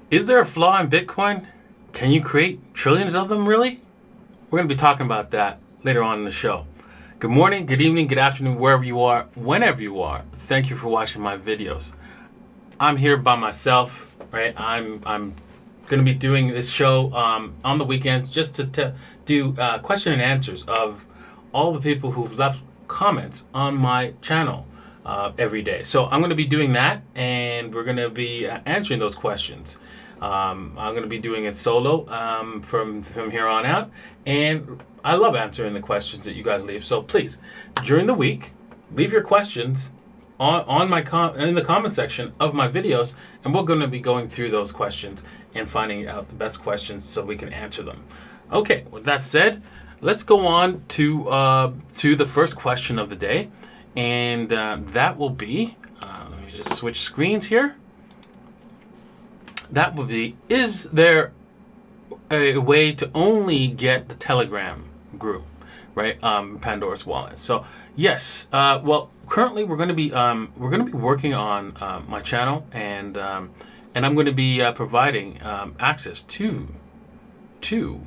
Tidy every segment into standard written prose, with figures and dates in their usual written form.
Is there a flaw in Bitcoin? Can you create trillions of them, really? We're going to be talking about that later on in the show. Good morning, good evening, good afternoon, wherever you are, whenever you are. Thank you for watching my videos. I'm here by myself, right? I'm going to be doing this show on the weekends just to do question and answers of all the people who've left comments on my channel every day. So I'm going to be doing that, and we're going to be answering those questions. I'm going to be doing it solo from here on out, and I love answering the questions that you guys leave. So please, during the week, leave your questions on my in the comment section of my videos, and we're going to be going through those questions and finding out the best questions so we can answer them. Okay, with that said, let's go on to the first question of the day, and that will be let me just switch screens here. That would be, is there a way to only get the Telegram group, right? Pandora's Wallet. So yes, well, currently we're going to be working on my channel, and I'm going to be providing access to the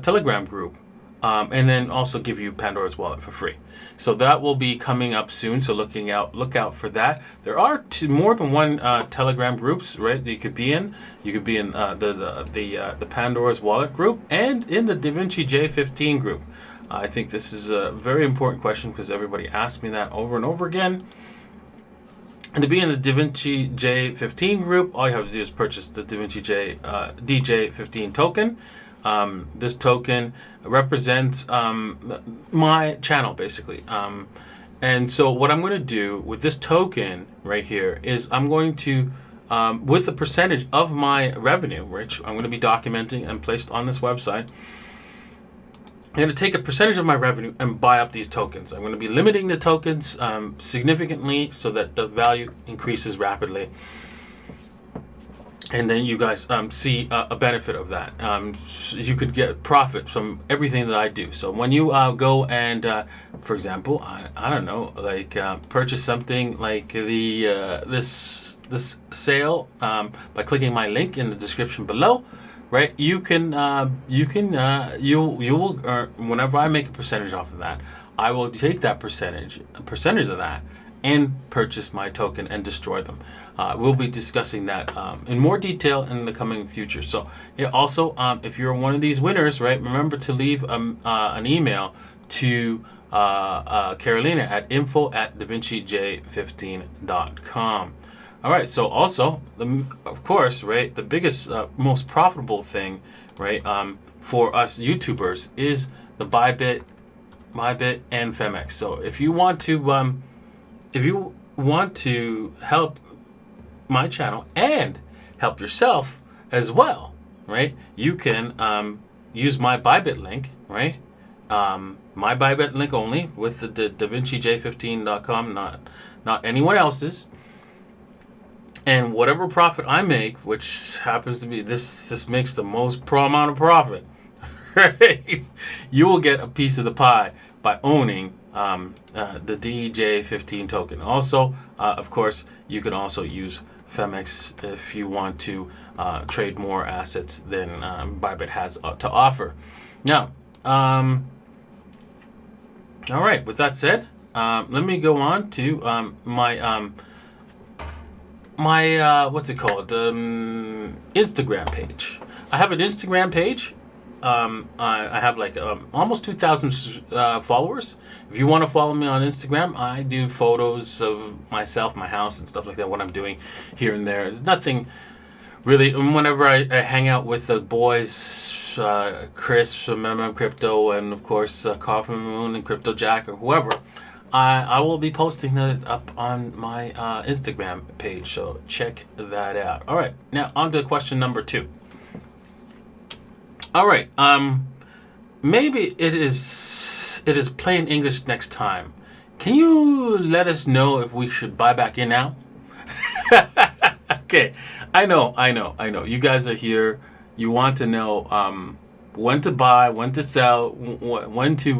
Telegram group, and then also give you Pandora's Wallet for free. So that will be coming up soon. So look out for that. There are more than one Telegram groups, right? That you could be in. You could be in the Pandora's Wallet group and in the DJ15 group. I think this is a very important question because everybody asks me that over and over again. And to be in the DJ15 group, all you have to do is purchase the DJ15 token. This token represents my channel, basically. And so what I'm going to do with this token right here is I'm going to, with a percentage of my revenue, which I'm going to be documenting and placed on this website, I'm going to take a percentage of my revenue and buy up these tokens. I'm going to be limiting the tokens significantly so that the value increases rapidly. And then you guys see a benefit of that. You could get profit from everything that I do. So when you go and, for example, I don't know, like purchase something like this sale by clicking my link in the description below, right? You will earn, whenever I make a percentage off of that, I will take that percentage of that and purchase my token and destroy them. We'll be discussing that in more detail in the coming future. So yeah, also, if you're one of these winners, right, remember to leave an email to Carolina at info@davincij15.com. All right, so also, of course, right, the biggest, most profitable thing, right, for us YouTubers is the BuyBit and Femex. So if you want to help my channel and help yourself as well, right? You can use my BuyBit link, right? My BuyBit link only with the davincij15.com, not anyone else's. And whatever profit I make, which happens to be this makes the most amount of profit, right? You will get a piece of the pie by owning the DJ15 token. Also, of course, you can also use Femex if you want to trade more assets than BuyBit has to offer. Now, all right, with that said, let me go on to my what's it called? Instagram page. I have an Instagram page. I have like almost 2,000 followers. If you want to follow me on Instagram, I do photos of myself, my house, and stuff like that, what I'm doing here and there. There's nothing really. And whenever I hang out with the boys, Chris from MM Crypto, and of course Coffee Moon and Crypto Jack or whoever, I will be posting that up on my Instagram page. So check that out. All right, now on to question number 2. All right. Maybe it is plain English next time. Can you let us know if we should buy back in now? Okay. I know. You guys are here. You want to know when to buy, when to sell, when to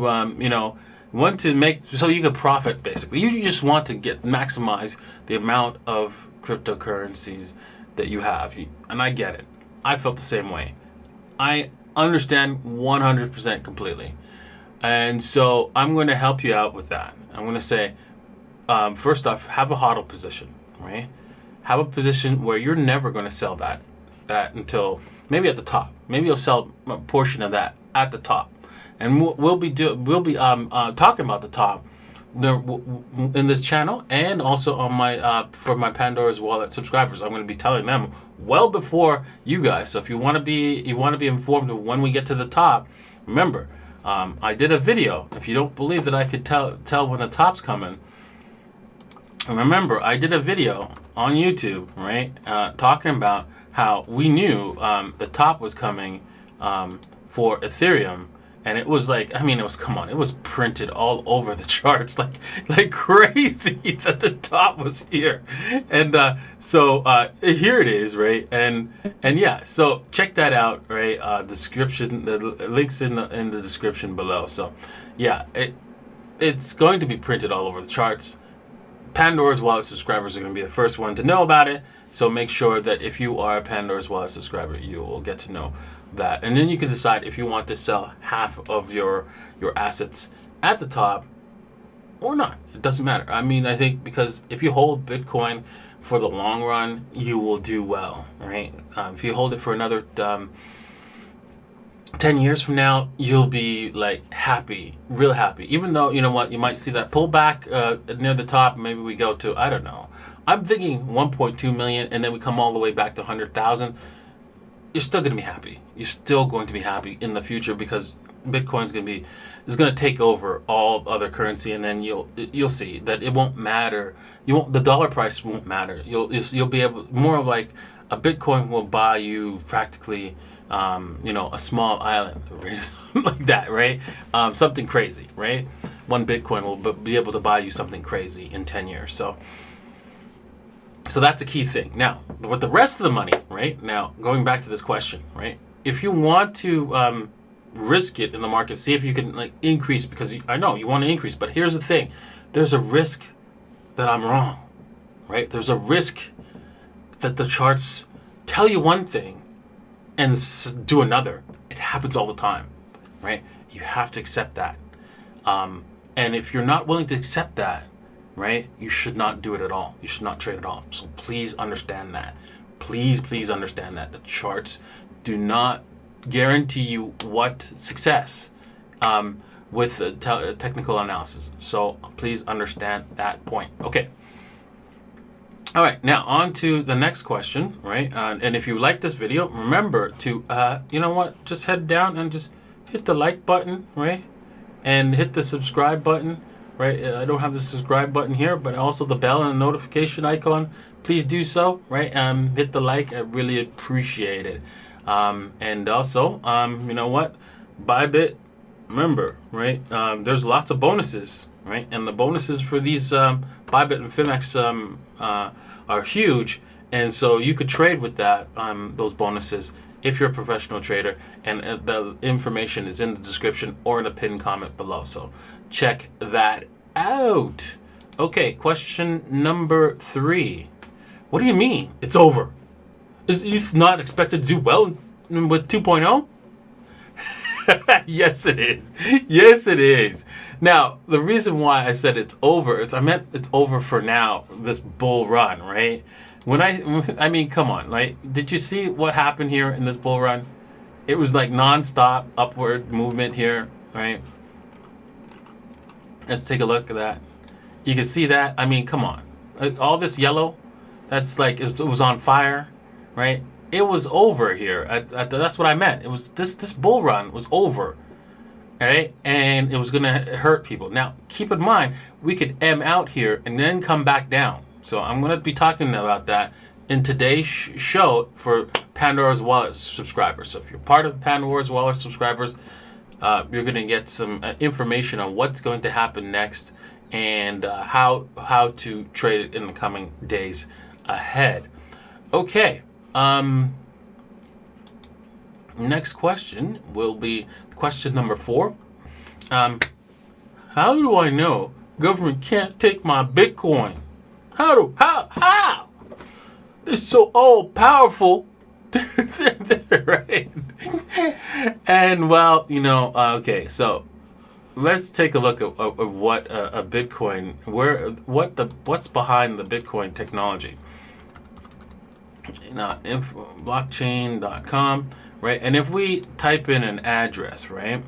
want to make so you can profit. Basically, you just want to maximize the amount of cryptocurrencies that you have. And I get it. I felt the same way. I understand 100% completely. And so I'm going to help you out with that. I'm going to say, first off, have a hodl position, right? Have a position where you're never going to sell that until maybe at the top. Maybe you'll sell a portion of that at the top, and we'll be talking about the top in this channel, and also on my for my Pandora's Wallet subscribers. I'm going to be telling them well before you guys. So if you want to be informed of when we get to the top, remember, I did a video. If you don't believe that I could tell when the top's coming, remember I did a video on YouTube, right, talking about how we knew the top was coming for Ethereum. And it was like, I mean, it was printed all over the charts like crazy that the top was here. And so here it is, right? And yeah, so check that out, right? Description, the links in the description below. So yeah, it's going to be printed all over the charts. Pandora's Wallet subscribers are going to be the first one to know about it. So make sure that if you are a Pandora's Wallet subscriber, you will get to know that. And then you can decide if you want to sell half of your assets at the top or not. It doesn't matter. I mean, I think because if you hold Bitcoin for the long run, you will do well, right? If you hold it for another 10 years from now, you'll be like happy, real happy. Even though, you know what, you might see that pullback near the top. Maybe we go to, I don't know. I'm thinking 1.2 million, and then we come all the way back to 100,000. You're still going to be happy. You're still going to be happy in the future because Bitcoin's going to take over all other currency, and then you'll see that it won't matter. The dollar price won't matter. You'll be able, more like a Bitcoin will buy you practically a small island, right? Like that, right? Something crazy, right? One Bitcoin will be able to buy you something crazy in 10 years. So that's a key thing. Now, with the rest of the money, right? Now, going back to this question, right? If you want to risk it in the market, see if you can like increase, because I know you want to increase, but here's the thing. There's a risk that I'm wrong, right? There's a risk that the charts tell you one thing and do another. It happens all the time, right? You have to accept that. And if you're not willing to accept that, right, you should not do it at all. You should not trade at all. So please understand that. Please understand that. The charts do not guarantee you what success with technical analysis. So please understand that point. Okay. All right, now on to the next question, right? And if you like this video, remember to, just head down and just hit the like button, right? And hit the subscribe button, right? I don't have the subscribe button here, but also the bell and the notification icon. Please do so, right? Hit the like. I really appreciate it. And also, BuyBit, remember, right? There's lots of bonuses, right? And the bonuses for these BuyBit and Fimex are huge, and so you could trade with that those bonuses if you're a professional trader, and the information is in the description or in a pinned comment below, so check that out. Okay, question number 3. What do you mean it's over? Is ETH not expected to do well with 2.0? Yes, it is. Yes, it is. Now, the reason why I said it's over is I meant it's over for now, this bull run, right? I mean, come on. Like, did you see what happened here in this bull run? It was like non-stop upward movement here, right? Let's take a look at that. You can see that. I mean, come on. Like, all this yellow, that's like, it was on fire, right? It was over here. That's what I meant. It was this bull run was over, right? And it was going to hurt people. Now, keep in mind, we could M out here and then come back down. So I'm going to be talking about that in today's show for Pandora's Wallet subscribers. So if you're part of Pandora's Wallet subscribers, you're going to get some information on what's going to happen next and how to trade it in the coming days ahead. Okay. Next question will be question number 4. How do I know government can't take my Bitcoin? How? They're so powerful. Right? And well, okay, so let's take a look at what a Bitcoin, what's behind the Bitcoin technology. Blockchain.com, right? And if we type in an address, right?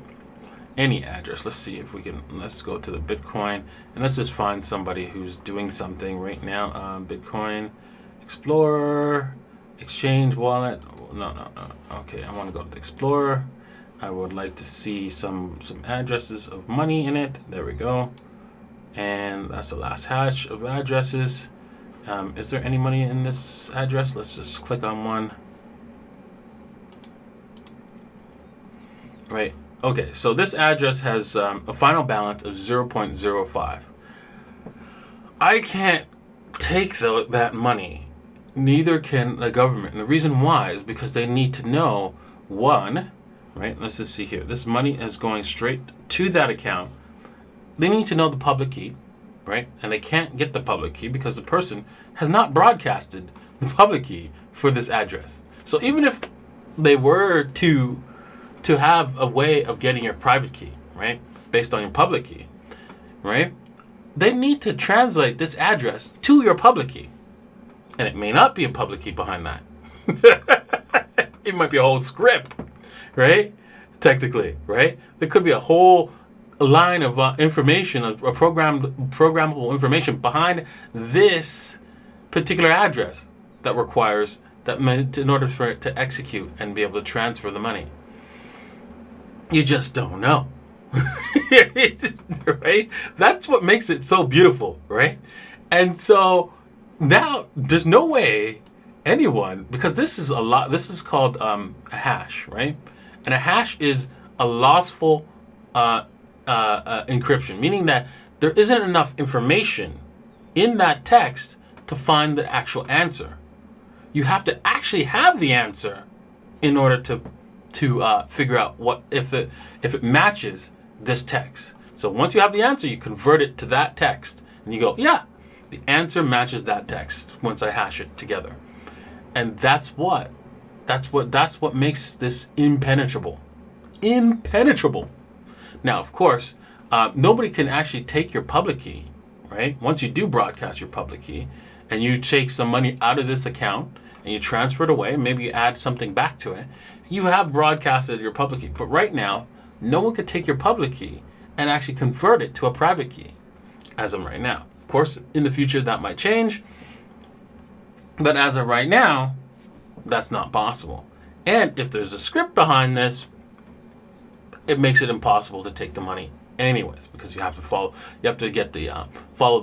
Any address, let's see if we can, let's go to the Bitcoin and let's just find somebody who's doing something right now. Bitcoin Explorer, Exchange Wallet. No. Okay, I want to go to the Explorer. I would like to see some addresses of money in it. There we go. And that's the last hash of addresses. Is there any money in this address? Let's just click on one. Right. Okay, so this address has a final balance of 0.05. I can't take that money. Neither can the government. And the reason why is because they need to know, one, right? Let's just see here. This money is going straight to that account. They need to know the public key, right? And they can't get the public key because the person has not broadcasted the public key for this address. So even if they were to have a way of getting your private key, right, based on your public key, right, they need to translate this address to your public key. And it may not be a public key behind that. It might be a whole script, right? Technically, right? There could be a whole line of information, a programmable information behind this particular address that requires that in order for it to execute and be able to transfer the money. You just don't know. Right? That's what makes it so beautiful, right? And so now there's no way anyone, because this is called a hash, right? And a hash is a lossful encryption, meaning that there isn't enough information in that text to find the actual answer. You have to actually have the answer in order to figure out what if it matches this text. So once you have the answer, you convert it to that text, and you go, yeah, the answer matches that text once I hash it together. And that's what makes this impenetrable. Impenetrable. Now, of course, nobody can actually take your public key, right? Once you do broadcast your public key, and you take some money out of this account and you transfer it away, maybe you add something back to it, you have broadcasted your public key. But right now, no one could take your public key and actually convert it to a private key, as of right now. Of course, in the future, that might change. But as of right now, that's not possible. And if there's a script behind this, it makes it impossible to take the money anyways, because you have to follow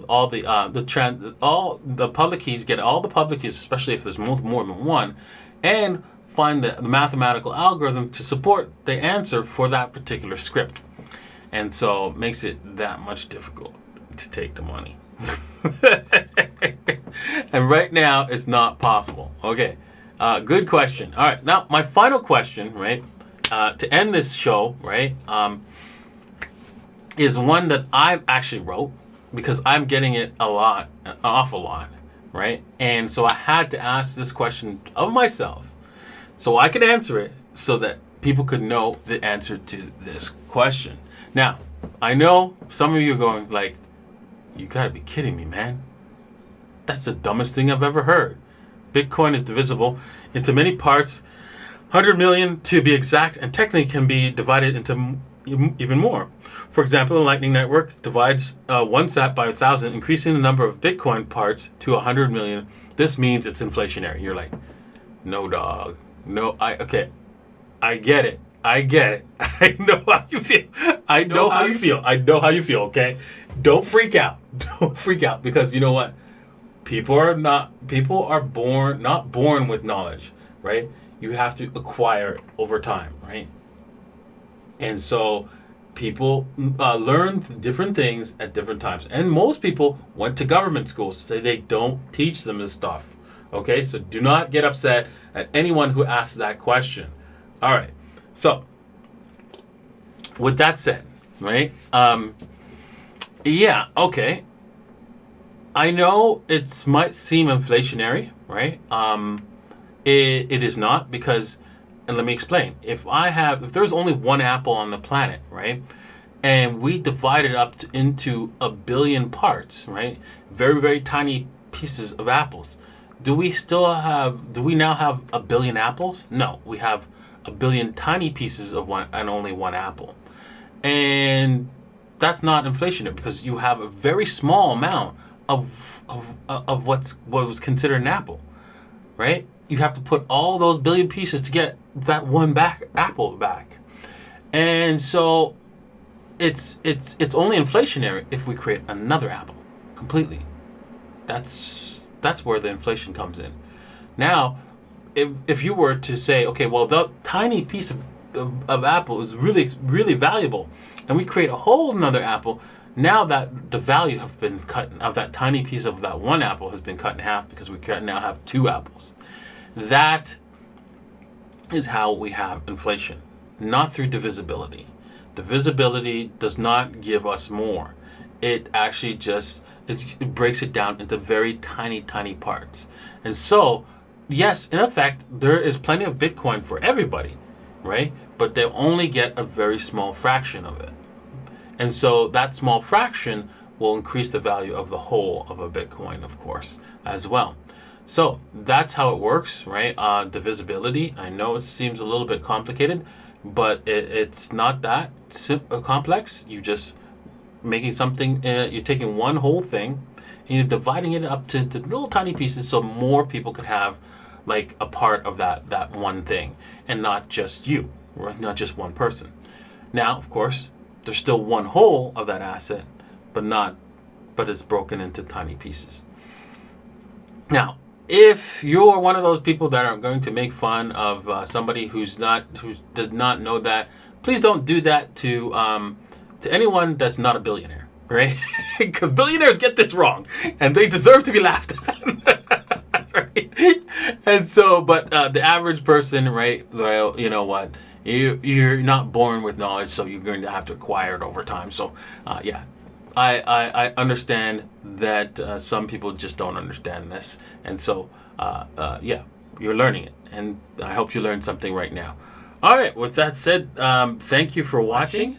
all the public keys, get all the public keys, especially if there's more than one, and find the mathematical algorithm to support the answer for that particular script. And so it makes it that much difficult to take the money. And right now, it's not possible. Okay, good question. All right, now my final question, right, to end this show, right, is one that I actually wrote because I'm getting it an awful lot, right? And so I had to ask this question of myself so I could answer it so that people could know the answer to this question. Now, I know some of you are going like, you gotta be kidding me, man. That's the dumbest thing I've ever heard. Bitcoin is divisible into many parts, 100 million to be exact, and technically can be divided into even more. For example, the Lightning Network divides one sat by 1,000, increasing the number of Bitcoin parts to 100 million. This means it's inflationary. You're like, no, dog. No, I get it. I know how you feel. I know how you feel, okay? Don't freak out. Don't freak out, because you know what? People are not born with knowledge, right? You have to acquire it over time, right? And so people learn different things at different times. And most people went to government schools, so they don't teach them this stuff. Okay, so do not get upset at anyone who asks that question. All right, so with that said, right? Yeah, okay. I know it might seem inflationary, right? It is not, because, and let me explain. If there's only one apple on the planet, right, and we divide it up into a billion parts, right, very, very tiny pieces of apples, do we now have a billion apples? No, we have a billion tiny pieces of one, and only one apple. And that's not inflationary, because you have a very small amount of what was considered an apple, right? You have to put all those billion pieces to get that one apple back. And so it's only inflationary if we create another apple completely. That's where the inflation comes in. Now, if you were to say, okay, well, the tiny piece of apple is really, really valuable, and we create a whole another apple, now that the value have been cut of that tiny piece of that one apple has been cut in half, because we can now have two apples. That is how we have inflation, not through divisibility. Divisibility does not give us more. It actually just it breaks it down into very tiny, tiny parts. And so, yes, in effect, there is plenty of Bitcoin for everybody, right? But they only get a very small fraction of it. And so that small fraction will increase the value of the whole of a Bitcoin, of course, as well. So that's how it works, right? Divisibility. I know it seems a little bit complicated, but it's not that complex. You just making something, you're taking one whole thing and you're dividing it up to little tiny pieces, so more people could have like a part of that one thing, and not just you, right? Not just one person. Now, of course, there's still one whole of that asset, but it's broken into tiny pieces. Now, if you're one of those people that are going to make fun of somebody who does not know that, please don't do that to anyone that's not a billionaire, right? Because billionaires get this wrong, and they deserve to be laughed at, right? And so, but the average person, right? Well, you know what? You're not born with knowledge, so you're going to have to acquire it over time. So, yeah. I understand that some people just don't understand this, and so yeah, you're learning it, and I hope you learned something right now. All right, with that said, thank you for watching.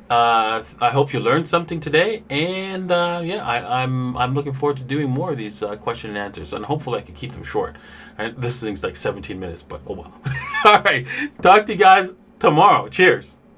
I hope you learned something today, and yeah, I'm looking forward to doing more of these question and answers, and hopefully I can keep them short. This thing's like 17 minutes, but oh well. All right, talk to you guys tomorrow. Cheers.